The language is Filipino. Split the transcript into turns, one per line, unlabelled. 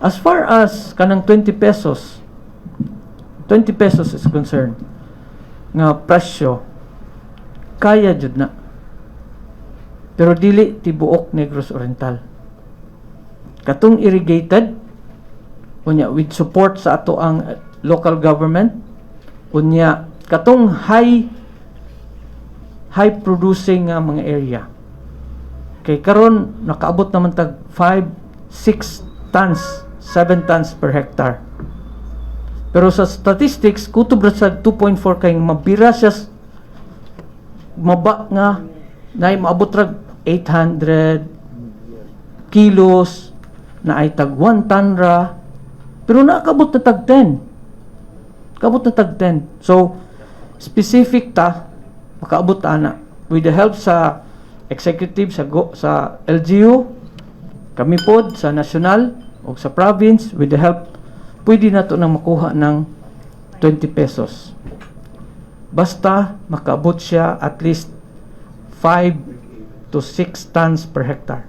As far as kanang 20 pesos is concerned, nga presyo, kaya jud na. Pero dili tibuok Negros Oriental. Katong irrigated, unya with support sa ato ang local government, unya katong high producing nga mga area. Kay karon nakaabot naman tag 5, 6 tons, 7 tons per hectare. Pero sa statistics, kutob ra sa 2.4 kay mabira siya maba nga na maabot ra 800 kilos na ay tag 1 ton ra, pero nakabot na tag 10. Kabot na tag 10. So specific ta makaabot ana with the help sa executive sa LGU, kami pod sa national o sa province, with the help pwede na to nang makuha ng 20 pesos. Basta makaabot siya at least 5 to 6 tons per hectare.